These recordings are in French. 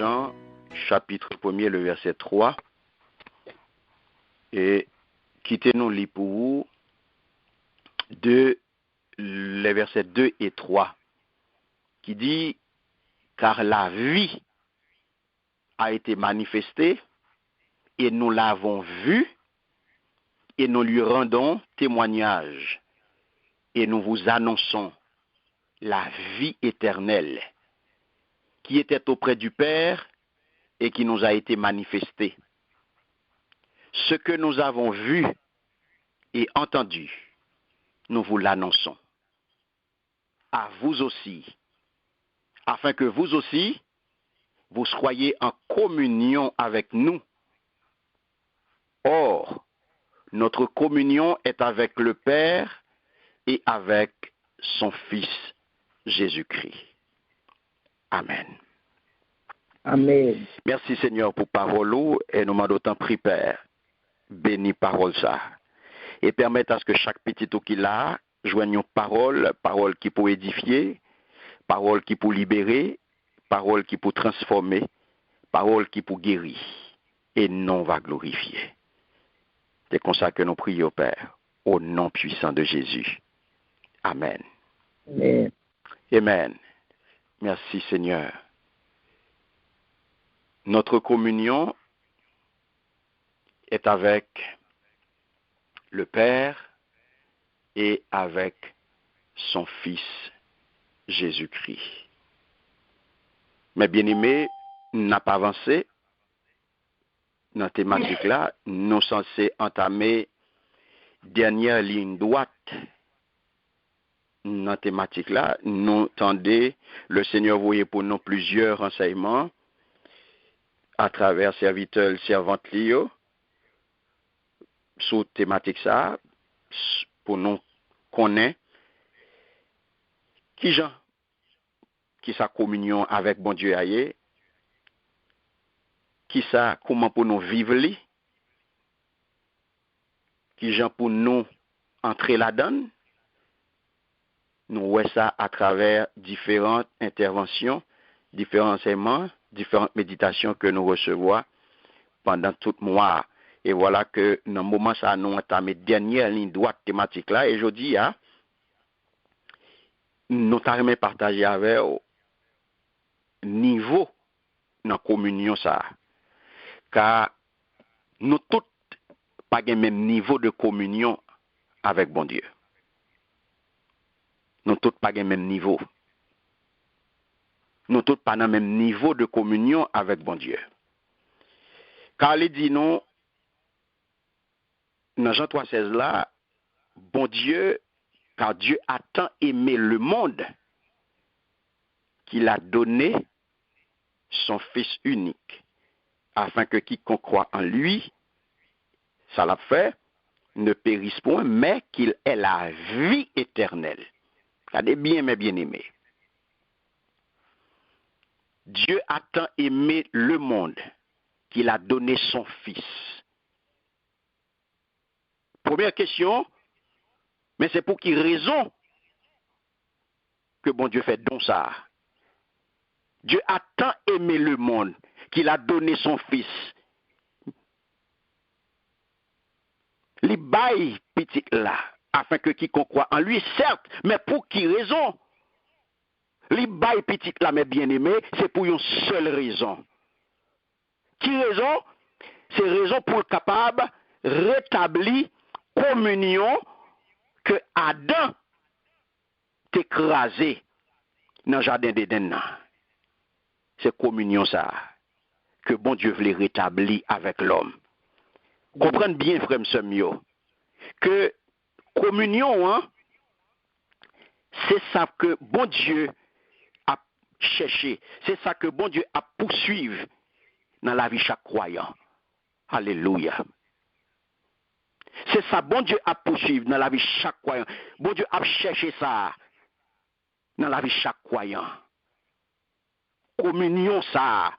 Jean, chapitre 1er, le verset 3. Et quittez-nous les pour vous de les versets 2 et 3, qui dit, car la vie a été manifestée et nous l'avons vue et nous lui rendons témoignage et nous vous annonçons la vie éternelle qui était auprès du Père et qui nous a été manifestée. Ce que nous avons vu et entendu, nous vous l'annonçons. À vous aussi, afin que vous aussi, vous soyez en communion avec nous. Or, notre communion est avec le Père et avec son Fils Jésus-Christ. Amen. Amen. Merci Seigneur pour parole et nous m'en d'autant prie Père. Bénis parole ça. Et permettre à ce que chaque petit tout qu'il a, joigne parole qui peut édifier, parole qui peut libérer, parole qui peut transformer, parole qui peut guérir, et non va glorifier. C'est comme ça que nous prions, Père, au nom puissant de Jésus. Amen. Amen. Amen. Merci Seigneur. Notre communion est avec le Père et avec son Fils Jésus-Christ. Mais bien aimé, n'a pas avancé dans la thématique là, nous sommes censés entamer dernière ligne droite dans la thématique là, nous tendez, le Seigneur voyait pour nous plusieurs renseignements à travers serviteurs, servantes Lio, sous thématique ça, pour nous connaître qui sa communion avec bon Dieu aille, qui ça comment pour nous vivre li, qui gens pour nous entrer là-dedans. Nous voyons ça à travers différentes interventions, différents enseignements, différentes méditations que nous recevons pendant tout le mois. Et voilà que dans le moment ça nous entamé dernière ligne droite thématique là, et je dis nous t'avons partagé avec niveau dans la communion ça. Car nous tous pas le même niveau de communion avec bon Dieu. Nous tous pas le même niveau. Nous tous pas dans le même niveau de communion avec bon Dieu. Car il dit non, dans Jean 3,16 là, bon Dieu, car Dieu a tant aimé le monde qu'il a donné son Fils unique, afin que quiconque croit en lui, ça l'a fait, ne périsse point, mais qu'il ait la vie éternelle. Regardez bien, mes bien-aimés. Dieu a tant aimé le monde qu'il a donné son Fils. Première question, mais c'est pour quelle raison que bon Dieu fait don ça? Dieu a tant aimé le monde qu'il a donné son Fils. Les bails petit là, afin que quiconque croit en lui, certes, mais pour qui raison? Les bails petit là, mes bien-aimés, c'est pour une seule raison. Qui raison? C'est raison pour être capable de rétablir communion que Adam t'écrasé dans le jardin d'Éden. C'est communion ça que bon Dieu voulait rétablir avec l'homme. Comprenez bien, frère Msemio, que communion, hein, c'est ça que bon Dieu a cherché, c'est ça que bon Dieu a poursuivi dans la vie de chaque croyant. Alléluia. C'est ça, bon Dieu a poursuivi dans la vie de chaque croyant. Bon Dieu a cherché ça dans la vie de chaque croyant. Communion ça,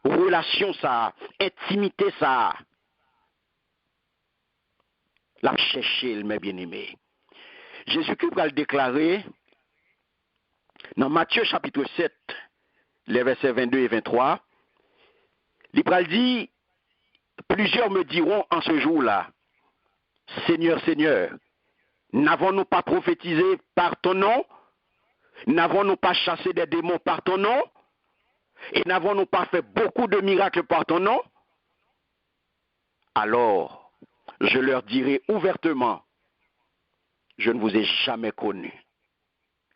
relation ça, intimité ça. L'a cherché, mes bien-aimés. Jésus-Christ va le déclarer dans Matthieu chapitre 7, les versets 22 et 23. L'Ibral dit, plusieurs me diront en ce jour-là, Seigneur, Seigneur, n'avons-nous pas prophétisé par ton nom? N'avons-nous pas chassé des démons par ton nom? Et n'avons-nous pas fait beaucoup de miracles par ton nom? Alors, je leur dirai ouvertement, je ne vous ai jamais connu.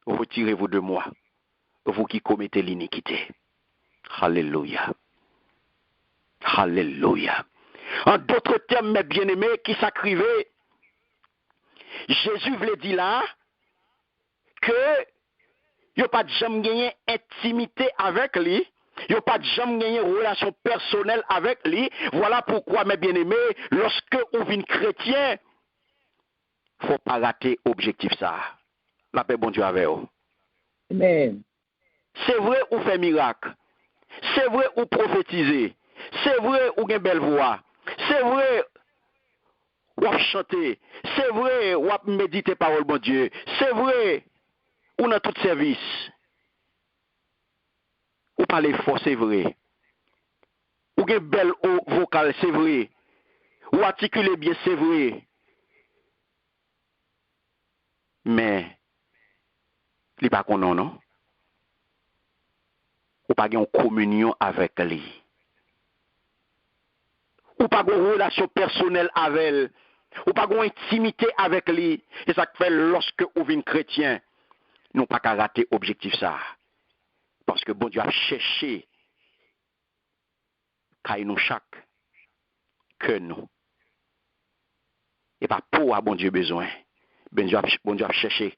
Retirez-vous de moi, vous qui commettez l'iniquité. Alléluia. Alléluia. En d'autres termes, mes bien-aimés, qui s'écrivaient, Jésus voulait dire là que il n'y a pas de jamais gagné intimité avec lui, il n'y a pas de jamais gagné relation personnelle avec lui. Voilà pourquoi, mes bien-aimés, lorsque on vient chrétien, il ne faut pas rater l'objectif ça. La paix, bon Dieu, avec vous. Amen. C'est vrai ou fait miracle. C'est vrai ou prophétiser. C'est vrai ou une belle voix. C'est vrai ou chanter. C'est vrai ou méditer parole bon Dieu. C'est vrai ou dans tout service. Ou parler fort, c'est vrai. Ou une belle vocale, c'est vrai. Ou articuler bien, c'est vrai. Mais, il n'est pas qu'on non? Ou pas en communion avec lui. Ou pas en relation personnelle avec elle. Ou pas en intimité avec lui. Et ça fait lorsque vous venez chrétien, nous pas qu'à rater l'objectif ça. Parce que bon Dieu a cherché qu'à nous chaque que nous. Et pas pour à bon Dieu besoin. Bon Dieu a cherché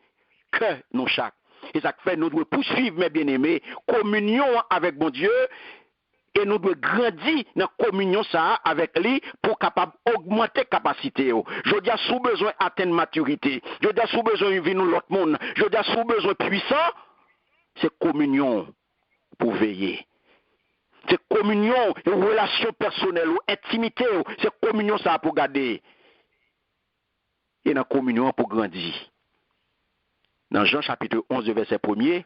que nous chaque. Et ça fait nous devons poursuivre, mes bien-aimés, communion avec bon Dieu. Et nous devons grandir dans la communion ça avec lui pour capable augmenter capacité. Je dis à sous besoin atteindre maturité. Je dis à sous besoin de vivre l'autre monde. Je dis à sous besoin puissant. C'est communion pour veiller. C'est communion, une relation personnelle ou intimité. C'est communion ça pour garder. Et dans la communion pour grandir. Dans Jean chapitre 11, verset 1er,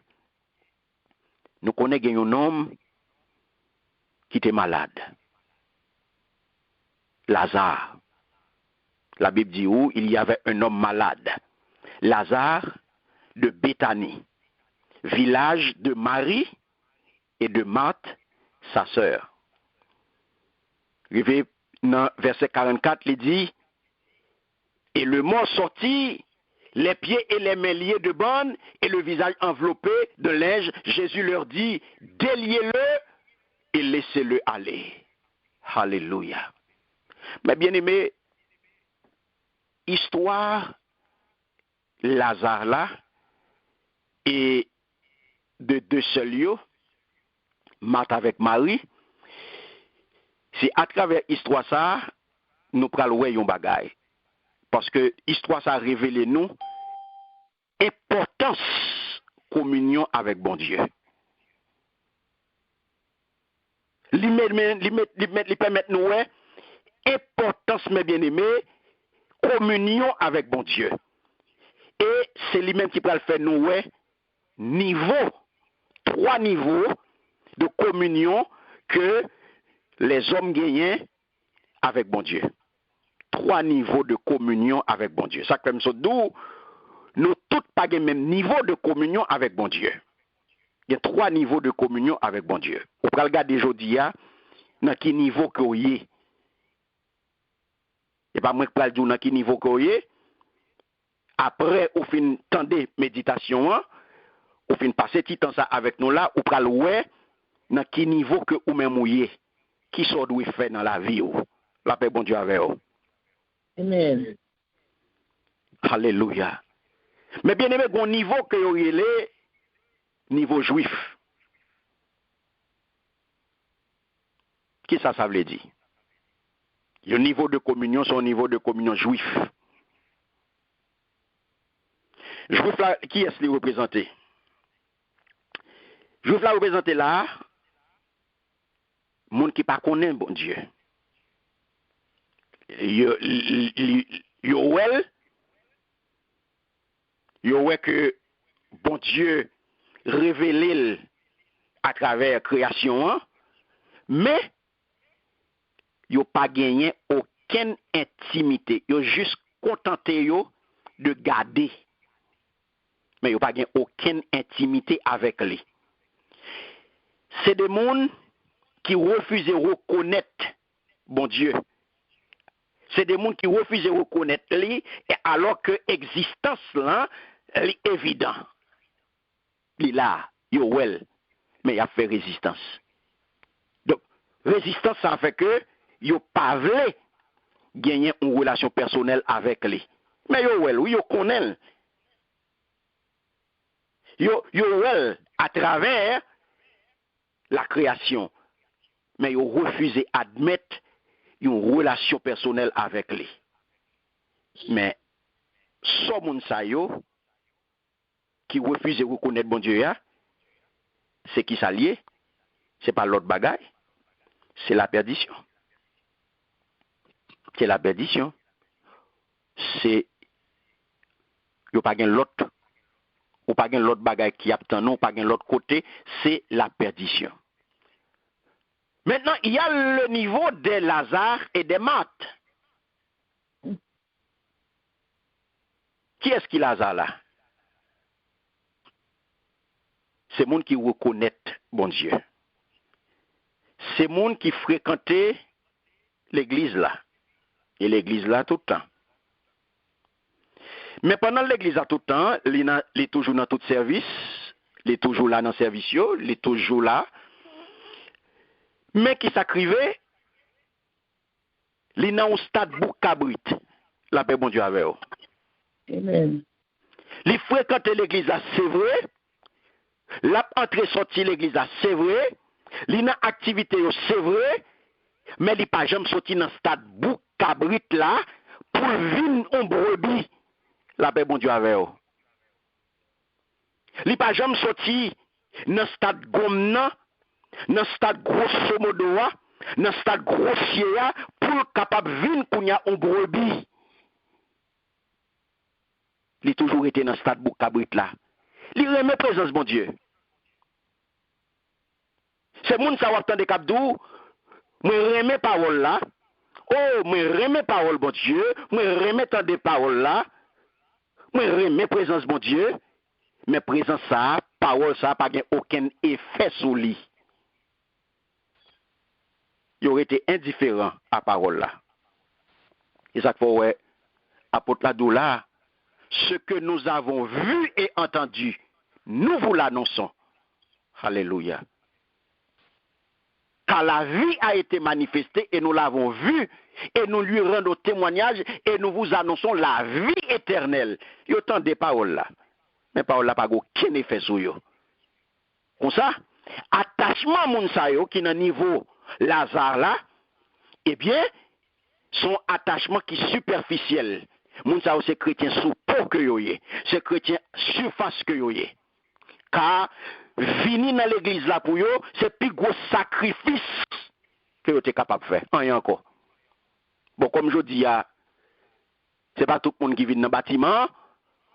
nous connaissons un homme qui était malade. Lazare. La Bible dit où il y avait un homme malade. Lazare de Béthanie, village de Marie et de Marthe, sa sœur. Arrivé dans verset 44, il dit, et le mort sortit, les pieds et les mains liés de bandes et le visage enveloppé de linge. Jésus leur dit, déliez-le et laissez-le aller. Alléluia. Mais bien aimé, histoire Lazare là et de deux seuls lieux, Marthe avec Marie, c'est à travers l'histoire ça, nous prenons un bagage. Parce que l'histoire ça révèle nous importance communion avec bon Dieu. Il permet nous importance, mes bien-aimés, communion avec bon Dieu. Et c'est lui-même qui peut le faire nous niveau, 3 niveaux de communion que les hommes gagnent avec bon Dieu. 3 niveaux de communion avec bon Dieu. Ça comme ça, d'où nous tous pas le même niveau de communion avec bon Dieu. Il y a 3 niveaux de communion avec bon Dieu. Vous pouvez regarder aujourd'hui, dans quel niveau que vous êtes. Et pas moi qui parle dans quel niveau que vous êtes. Après, vous fin tendez méditation, vous fin passer petit temps ça avec nous là, vous pral ouais dans quel niveau que vous même mouillé, qui sont doit faire dans la vie. La paix bon Dieu avec vous. Amen. Alléluia. Mais bien aimé, bon niveau que vous est niveau juif. Qui ça veut dire? Le niveau de communion, c'est un niveau de communion juif. Juif là, qui est-ce qui représenté? Juif là représenté là, monde qui pas connaît bon Dieu. Yo ouais que bon Dieu révélé à travers création, mais yo pas gagné aucune intimité. Yo juste contenté yo de garder. Mais yo pas gagné aucune intimité avec lui. C'est des gens qui refusent de reconnaître bon Dieu. C'est des gens qui refusent de reconnaître lui, alors que l'existence là est évident. Il est là, yo well, mais il a fait résistance. Donc, résistance, ça fait que yo pas voulu gagner une relation personnelle avec lui. Mais yo well, oui, yo connaît. Yo well à travers la création. Mais yo refusé admettre une relation personnelle avec lui. Mais ce moun sa yo qui refuse de reconnaître bon Dieu, c'est qui s'allie, c'est pas l'autre bagaille, c'est la perdition. C'est la perdition. C'est yo pas gen l'autre ou pas gen l'autre bagaille qui attend non, pas gen l'autre côté, c'est la perdition. Maintenant, il y a le niveau des Lazare et des Marthe. Qui est-ce qui Lazare là? C'est monde qui reconnaît bon Dieu. C'est monde qui fréquentait l'église là. Et l'église là tout le temps. Mais pendant l'église là tout le temps, il est toujours dans tout service, il est toujours là dans le service, il est toujours là. Mais qui s'acrivait, il est dans un stade boucabrit. La paix bon Dieu avec eux. Amen. Il fréquente l'église là, c'est vrai. La entrée sortie l'église là, c'est vrai. Il a activité c'est vrai. Mais il n'a pas jamais sorti dans le stade boucabrit là pour vivre en brebis. La paix bon Dieu avec eux. Il n'a pas jamais sorti dans le stade gomna, dans le stade grosso modo, dans le stade grossier pour capable vivre pour y a en brebis. Il a toujours été dans le stade boucabrit là. Il remet présence bon Dieu. C'est moun sa wap tande kapdou, moi remet parole là. Oh, moi remet parole bon Dieu, moi remet tande parole là. Moi remet présence bon Dieu, mais présence ça, parole ça pas gen aucun effet sur lui. Il aurait été indifférent à parole là. Et ça faut ouais apôtre la doula, ce que nous avons vu et entendu, nous vous l'annonçons. Alléluia. Car la vie a été manifestée et nous l'avons vue et nous lui rendons témoignage et nous vous annonçons la vie éternelle. Il y a autant de paroles là. Mais paroles là pas aucun effet sur eux. Comme ça, attachement moun sa yo qui dans niveau Lazare là, eh bien, son attachement qui est superficiel. Moun sa yo c'est chrétien sous peau que yo yé, c'est chrétien surface que yo yé. Car venir dans l'église là pour eux, c'est plus gros sacrifice que vous êtes capable de faire. Rien encore. Bon, comme je dis, c'est pas tout le monde qui vient dans le bâtiment,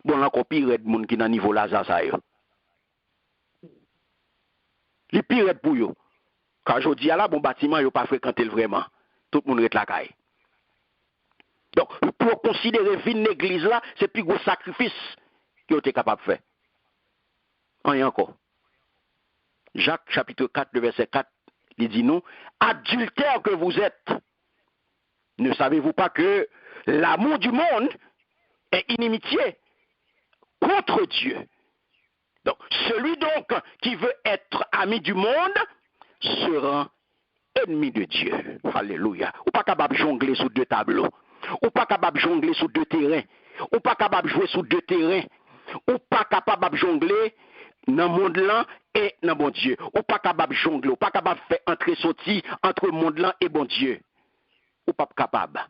bon, encore pire de monde qui est dans le niveau Lazare. Ça les pire pour eux. Quand je dis là, bon bâtiment, ils n'ont pas fréquenté vraiment. Tout le monde est la caille. Donc, pour considérer venir dans l'église là, c'est plus gros sacrifice que vous êtes capable de faire. Rien encore. Jacques chapitre 4, le verset 4, il dit nous, adultères que vous êtes, ne savez-vous pas que l'amour du monde est inimitié contre Dieu. Donc, celui donc qui veut être ami du monde sera ennemi de Dieu. Alléluia. Ou pas capable de jongler sur deux tableaux. Ou pas capable de jongler sur deux terrains. Ou pas capable de jouer sur deux terrains. Ou pas capable de jongler dans le monde là et dans bon Dieu. Ou pas capable de jongler, ou pas capable de faire entrer sortir entre le monde là et bon Dieu. Ou pas capable.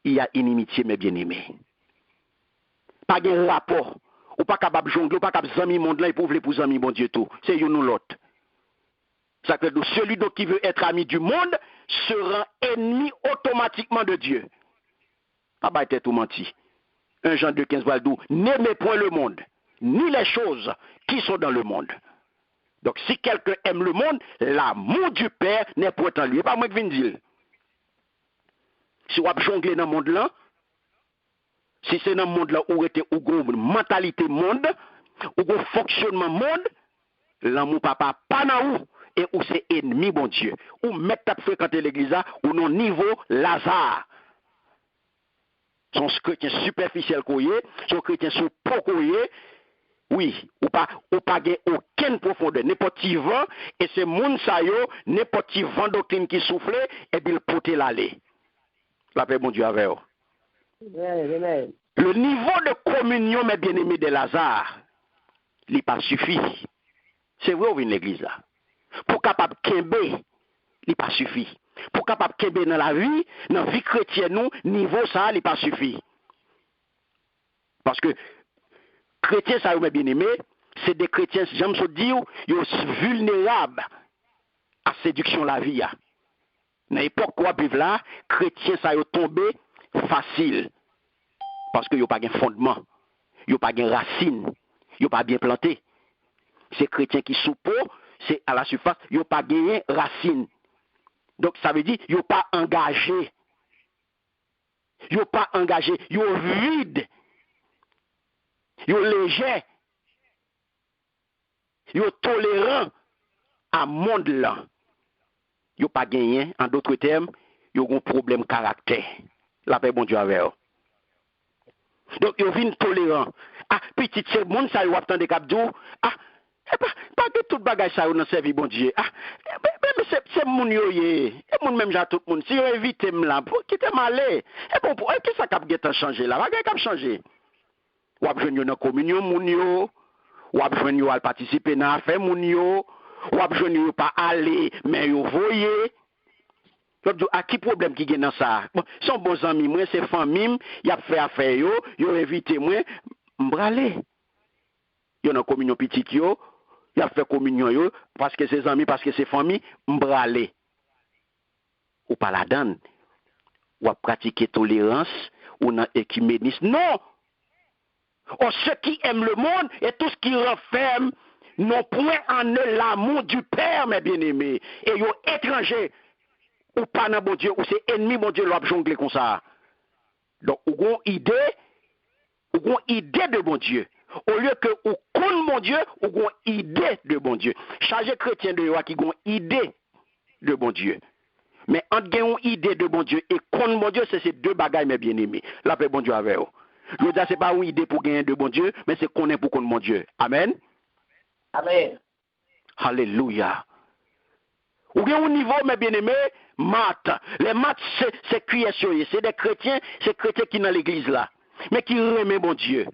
Il y a inimitié mes bien-aimés. Pas de rapport. Ou pas capable de jongler, ou pas capable de zami monde là et pour zami bon Dieu tout. C'est une ou l'autre. Ça que celui donc qui veut être ami du monde sera ennemi automatiquement de Dieu. Pas bah tête tout menti. 1 Jean 2,15 va le dire, n'aimez point le monde, ni les choses qui sont dans le monde. Donc si quelqu'un aime le monde, l'amour du Père n'est point en lui. Pas moi qui viens dire. si vous jongler dans le monde là, si c'est dans le monde là où était ou une mentalité monde, ou un fonctionnement monde, l'amour papa pas dans où et où c'est ennemi bon Dieu. Ou mettre à fréquenter l'église là, ou non niveau Lazare. Son chrétien superficiel koye, son chrétien sous pot koye, oui, ou pas gen aucune profondeur, n'importe qui vent, et ce monde sa yo, n'importe qui vent doctrine qui souffle, et puis il pote l'aller. La paix, bon Dieu, avec vous. Amen. Le niveau de communion, mes bien-aimés de Lazare, il n'est pas suffit. C'est vrai, ou une l'église là. Pour capable kembe, il n'est pas suffit. Pour capable kembe dans la vie chrétienne, nous, niveau ça, il n'est pas suffit. Parce que, chrétiens, ça, mes bien-aimés, c'est des chrétiens, j'aime se dire, ils sont vulnérables à séduction la vie. Dans l'époque où on vit là, chrétiens, ça, ils tombé facile. Parce que ils n'ont pas de fondement, ils n'ont pas de racine, ils n'ont pas bien planté. C'est chrétiens qui sont pauvres, c'est à la surface, ils n'ont pas gagné racine. Donc ça veut dire qu'ils n'ont pas engagé. Ils n'ont pas engagé, ils sont vides. Ils sont légers. Ils sont tolérants à monde là. Ils n'ont pas gagné, en d'autres termes, ils ont un problème de caractère. La paix, bon Dieu, avec eux. Donc, ils viennent tolérants. Ah, petit, c'est le monde, ça, ils ont attendu cap d'où. Ah, pas que tout bagage ça, on a servi, bon Dieu. Ah, mais c'est mon yo, et mon même, j'ai tout le monde. Si vous évitez là, quittez m'aller. Et bon, qu'est-ce que ça a changé là? Bagage a changé. Ou a besoin de communion, mon yo. Ou a besoin de participer dans l'affaire, mon yo. Ou a besoin de pas aller, mais vous voyez. À qui problème qui gagne dans ça? Bon, son bons amis, moi, c'est famille, y a fait affaire yo, yo invité moi, m'bralé. Yo dans communion petite yo, y a fait communion yo, parce que c'est amis, parce que c'est famille, m'bralé. Ou pas la donne. Ou à pratiquer tolérance, ou dans écuménisme. Non! Oh, ceux qui aiment le monde et tout ce qui renferme n'ont point en eux l'amour du Père, mes bien-aimés. Et yo étrangers. Ou pas dans bon Dieu, ou c'est ennemi bon Dieu, l'on jongle comme ça. Donc, ou gon idée de bon Dieu. Au lieu que ou connaît mon Dieu, ou gon idée de bon Dieu. Chargé chrétien de yo qui gon idée de bon Dieu. Mais entre gen une idée de bon Dieu et connaît mon Dieu, c'est ces deux bagailles, mes bien-aimés. La paix bon Dieu avec vous. Je veux dire, c'est pas une idée pour gagner de bon Dieu, mais c'est connaître pour connaître mon Dieu. Amen. Amen. Alléluia. Ou bien au niveau, mes bien-aimés, maths. Les maths, c'est QSOE. C'est des chrétiens, c'est chrétiens qui sont dans l'église là. Mais qui remet mon Dieu.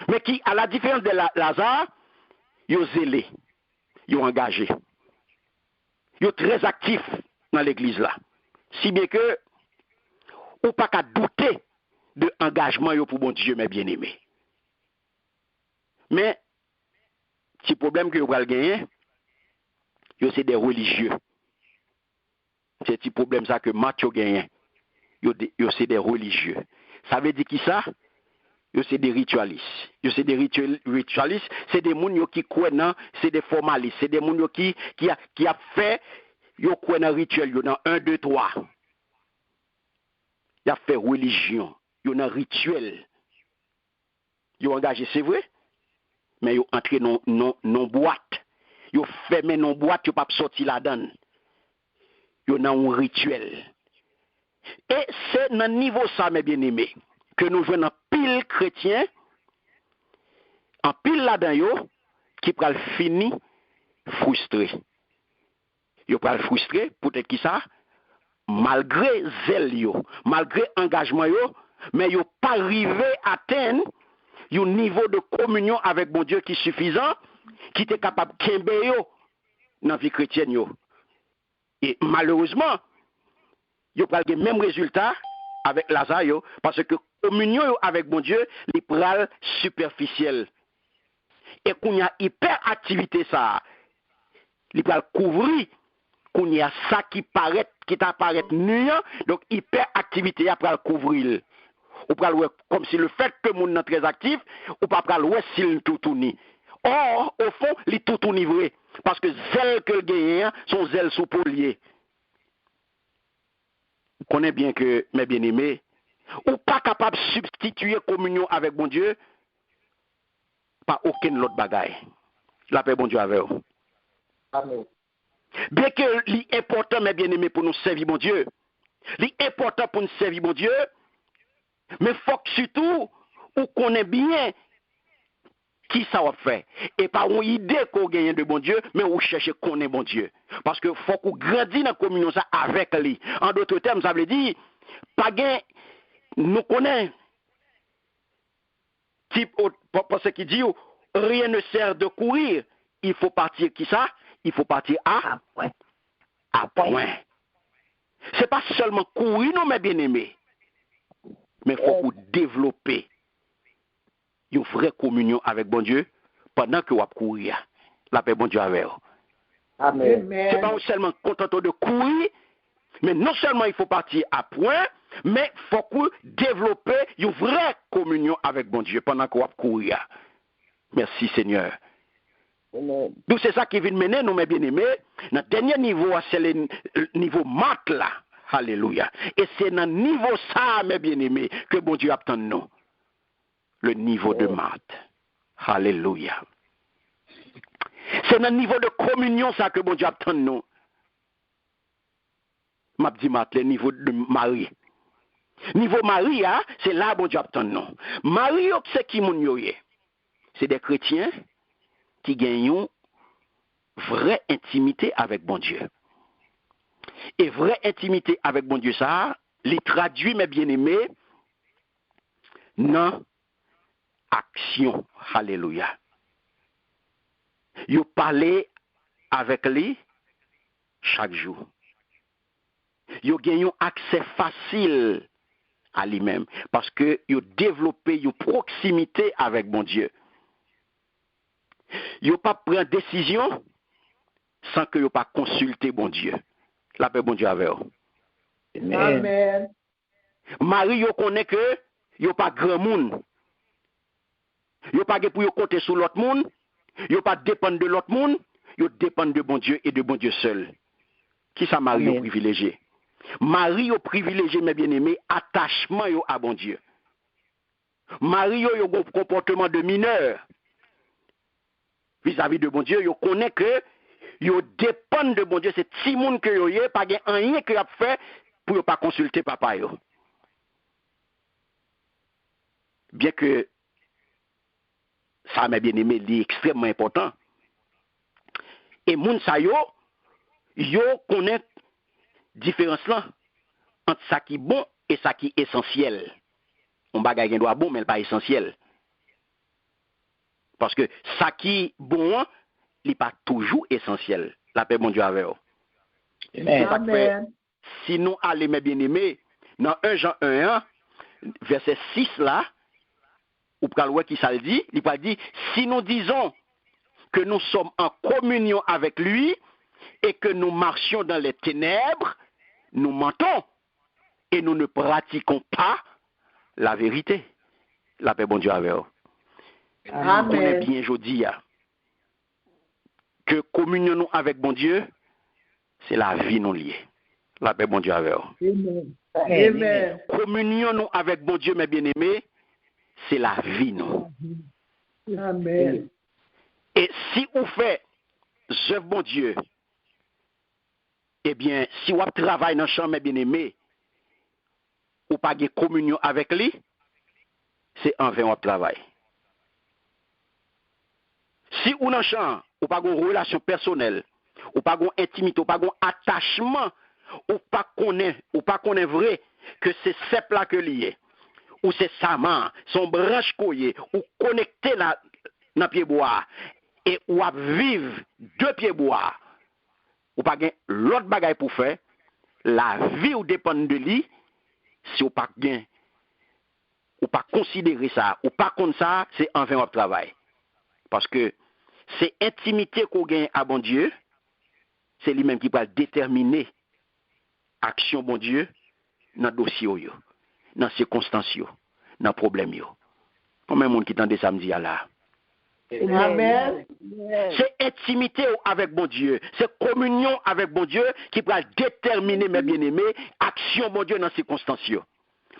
Mais qui, à la différence de Lazare, ils sont zélés. Ils sont engagés. Ils sont très actifs dans l'église là. Si bien que, ou pas qu'à douter de engagement pour mon Dieu, mes bien-aimés. Mais, petit problème que vous allez gagner, c'est des religieux. C'est un petit problème ça que Mathieu gagne. C'est des religieux. Ça veut dire qui ça? C'est des ritualistes. C'est des ritualistes, c'est des gens qui croient dans, c'est des formalistes, c'est des gens qui a fait, ils croient dans rituel, dans 1, 2, 3. Ils ont fait religion, ils ont un rituel. Ils ont engagé, c'est vrai, mais ils ont entré dans boîte. Ils ont fermé dans boîte, ils n'ont pas sorti là-dedans. Ils ont un rituel. Et c'est dans le niveau ça, mes bien-aimés, que nous jouons en pile chrétien, en pile là-dedans, qui peut finir frustré. Ils peuvent frustré, peut-être qui ça, malgré zèle, malgré engagement, mais ils n'ont pas arrivé à atteindre un niveau de communion avec mon Dieu qui est suffisant, qui est capable de kembe dans la vie chrétienne. Et malheureusement, ils ont le même résultat avec Lazare, parce que communion avec mon Dieu, les pral superficiel. Et qu'on y a hyperactivité ça, il pral couvrir, qu'on y a ça qui t'apparaît nuant, donc hyperactivité après couvrir. Ou pral comme si le fait que mon est très actif, ou pas pral s'il tout tourni. Or, au fond, il tout tourni vrai, parce que zèle que le gagne, son zèle sous polier. connais bien que, mes bien-aimés, ou pas capable de substituer communion avec bon Dieu par aucun autre bagaille. La paix bon Dieu avec vous. Amen. Bien que l'important, mes bien-aimés, pour nous servir bon Dieu, l'important pour nous servir bon Dieu, mais faut que surtout, ou connaît bien qui ça va faire. Et pas une idée qu'on gagne de bon Dieu, mais on cherche qu'on est bon Dieu. Parce que faut qu'on grandisse dans la communion ça avec lui. En d'autres termes, ça veut dire, pas gain, nous connaissons, type, parce qu'il dit, rien ne sert de courir. Il faut partir qui ça? Il faut partir à point. C'est pas seulement courir, non, mes bien-aimés. Mais il faut qu'on développer une vraie communion avec bon Dieu pendant que vous courez. La paix bon Dieu avec vous. Amen. C'est pas seulement content de courir, mais non seulement il faut partir à point, mais il faut qu'on développer une vraie communion avec bon Dieu pendant que vous courez. Merci Seigneur. Amen. Donc c'est ça qui vient mener nous mes bien-aimés. Notre dernier niveau, c'est le niveau maths là. Alléluia. Et c'est dans le niveau ça, mes bien-aimés, que bon Dieu attend nous. Le niveau de maths. Alléluia. C'est dans le niveau de communion ça que bon Dieu attend nous. M'a dit maths, le niveau de Marie. Niveau Marie, c'est là bon Dieu attend nous. Marie, c'est qui mon yoye? C'est des chrétiens qui gagnent une vraie intimité avec bon Dieu. Et vraie intimité avec bon Dieu, ça, les traduit, mes bien-aimés, dans action. Alléluia. Vous parlez avec lui chaque jour. Vous gagnez un accès facile à lui-même parce que vous développez une proximité avec bon Dieu. Vous ne pas prendre décision sans que vous pas consulter bon Dieu. La paix bon Dieu avec vous. Amen. Marie, vous connaît que vous pas grand monde. Vous pas pour vous compter sur l'autre monde. Vous pas dépendre de l'autre monde. Vous dépendre de bon Dieu et de bon Dieu seul. Qui ça Marie au privilégié? Marie au privilégié, mes bien-aimés, attachement à bon Dieu. Marie a un comportement de mineur vis-à-vis de bon Dieu. Vous connaît que vous dépend de bon Dieu. C'est petit monde que vous avez, pas rien que vous avez fait pour ne pas consulter papa. Bien que ça, mes bien-aimés, est extrêmement important. Et moun sa yo connaît différence là entre ça qui est bon et ça qui est essentiel. On bagaille doit bon, mais pas essentiel. Parce que ça qui est bon, il n'est pas toujours essentiel. La paix, bon Dieu, avec vous. Amen. Si nous allons, mes bien-aimés, dans 1 Jean 1, verset 6 là, ou pral qui ça le dit, il va dire, si nous disons que nous sommes en communion avec lui et que nous marchions dans les ténèbres, nous mentons et nous ne pratiquons pas la vérité. La paix, bon Dieu, avec vous. Amen. On est bien aujourd'hui que communion nous avec bon Dieu, c'est la vie nous liée. La paix, bon Dieu, avec vous. Amen. Communion nous avec bon Dieu, mes bien-aimés, c'est la vie nous. Amen. Et si vous faites œuvre bon Dieu, eh bien, si vous travaillez dans le champ, mes bien-aimés, ou pas de communion avec lui, c'est en vain votre travail. Si vous dans le champ, ou pas de relation personnelle, ou pas de intimité, ou pas de attachement, ou pas connaît vrai que c'est celle là que lié, ou c'est sa main, son branche coyé, ou connecté dans pied bois, et ou à vivre deux pieds bois, ou pas gain l'autre bagaille pour faire, la vie ou dépend de lui, si ou pas gain, ou pas considérer ça, ou pas comme ça, c'est en vain votre travail. Parce que c'est intimité qu'on gagne à bon Dieu, c'est lui-même qui va déterminer action bon Dieu dans le dossier, dans les circonstances, dans le problème. Combien de monde qui tente samedi là? Amen. C'est intimité avec bon Dieu. C'est communion avec bon Dieu qui va déterminer, mes bien-aimés, action bon Dieu dans ces circonstances.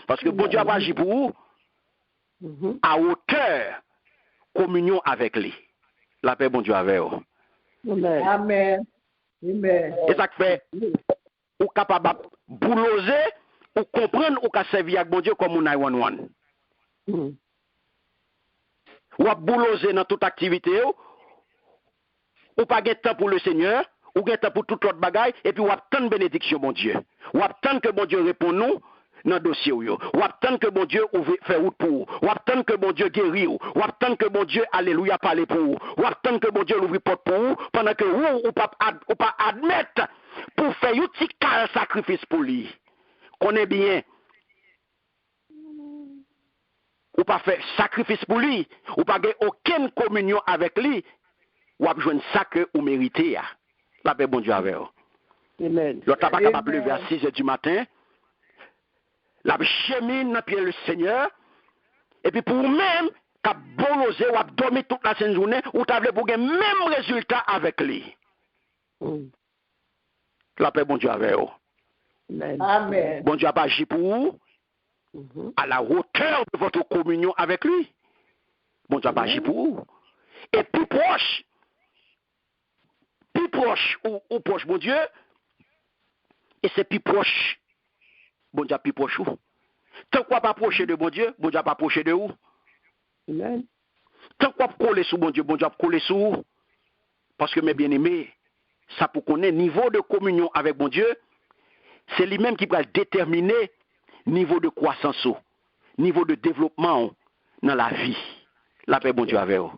Parce que bon Dieu a agi pour vous à hauteur, communion avec lui. La paix bon Dieu avec vous. Amen. Amen. Et ça fait, ou capable de bouloser, ou comprendre, ou qu'à servir avec bon Dieu comme on 911. Ou à bouloser dans toute activité, ou pas de temps pour le Seigneur, ou de temps pour toute autre bagaille, et puis ou attendre bénédiction, bon Dieu. Ou attendre que bon Dieu réponde nous dans le dossier. Ou attendre que bon Dieu fait route pour vous. Ou attendre que bon Dieu guérit. Ou attendre que bon Dieu, alléluia, parle pour vous. Ou attendre que bon Dieu l'ouvre porte pour vous, pendant que vous, ou pas admettre pour faire un petit sacrifice pour lui. Connais bien. Ou pas faire sacrifice pour lui. Ou pas avoir aucune communion avec lui. Ou à besoin de ça que vous méritez. La paix, bon Dieu, avec vous. Amen. L'autre n'a pas capable de lever à 6 h du matin. La chemine dans pied le Seigneur. Et puis pour vous-même, tu as bolosé ou dormi toute la journée, ou tu as voulu pour le même résultat avec lui. La paix, bon Dieu, avec vous. Amen. Bon Dieu a pas agi pour vous à la hauteur de votre communion avec lui. Bon Dieu a pas agi pour vous. Et plus proche ou proche, bon Dieu, et c'est plus proche, bon Dieu plus proche vous. Tant qu'on pas approcher de bon Dieu pas approcher de vous. Amen. Tant qu'on coller sous bon Dieu coller sous vous. Parce que mes bien-aimés, ça pour qu'on ait niveau de communion avec bon Dieu, c'est lui-même qui va déterminer niveau de croissance, niveau de développement dans la vie. La paix bon Dieu avec vous.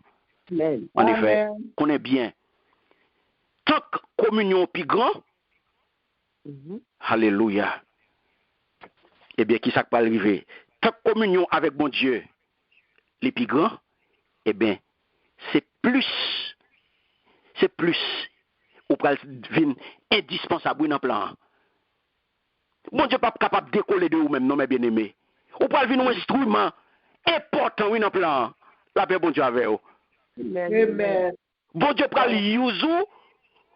Amen. En effet, Amen. connaît bien. Tant que communion plus grand, alléluia. Eh bien, qui ça va arriver? Tant que communion avec bon Dieu, les plus grands, eh bien, c'est plus, ou pral vin indispensable dans le plan. Bon Dieu pas capable de décoller de vous-même, non, mes bien-aimés. Ou pral vin un instrument important dans le plan. La paix, bon Dieu avec vous. Amen. Bon Dieu pral use ou,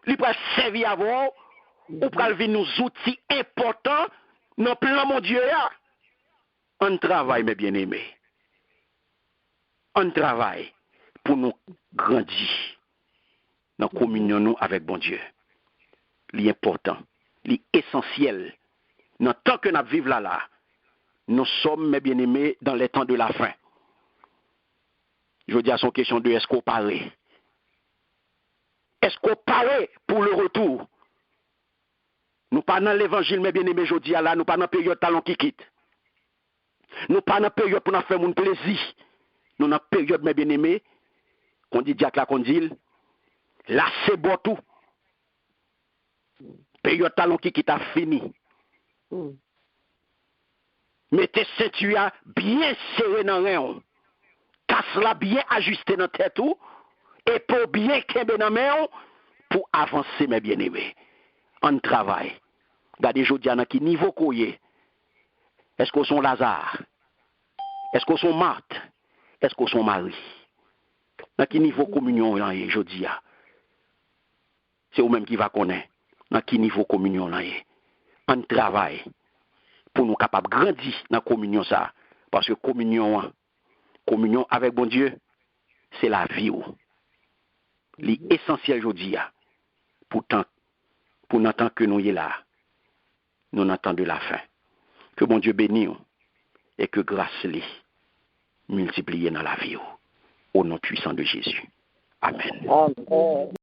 il pral servir à vous, ou pral vin nous outils importants dans le plan, mon Dieu. On travaille, mes bien-aimés. On travaille pour nous grandir dans la communion nous avec bon Dieu. L'important, l'essentiel. Dans le temps que nous vivons là, nous sommes, mes bien-aimés, dans les temps de la fin. Je dis à son question de est-ce qu'on paraît? Est-ce qu'on paraît pour le retour? Nous pas dans l'évangile, mes bien-aimés, je dis à là, nous pas dans la période talon qui quitte. Nous pas dans la période pour nous faire mon plaisir. Nous dans la période, mes bien-aimés, qu'on dit Diak là, qu'on dit, là c'est bon tout. Période talon qui quitte a fini. Mettez ceinture bien serré dans rien. Casse la bien ajusté dans tête ou et pour bien kembe dans main pour avancer mes bien-aimés. On travaille. Regardez jodi à qui niveau koye. Est-ce qu'on sont Lazare? Est-ce qu'on sont Marthe? Est-ce qu'on sont Marie? Dans quel niveau communion là jodi à? C'est vous même qui va connaître. Dans quel niveau communion là? On travaille pour nous capables de grandir dans la communion ça. Parce que communion avec bon Dieu, c'est la vie. L'essentiel aujourd'hui, pourtant, pour n'entendre que nous y là, nous n'entendons de la fin. Que bon Dieu bénisse et que grâce lui multiplie dans la vie. Au nom puissant de Jésus. Amen. Amen.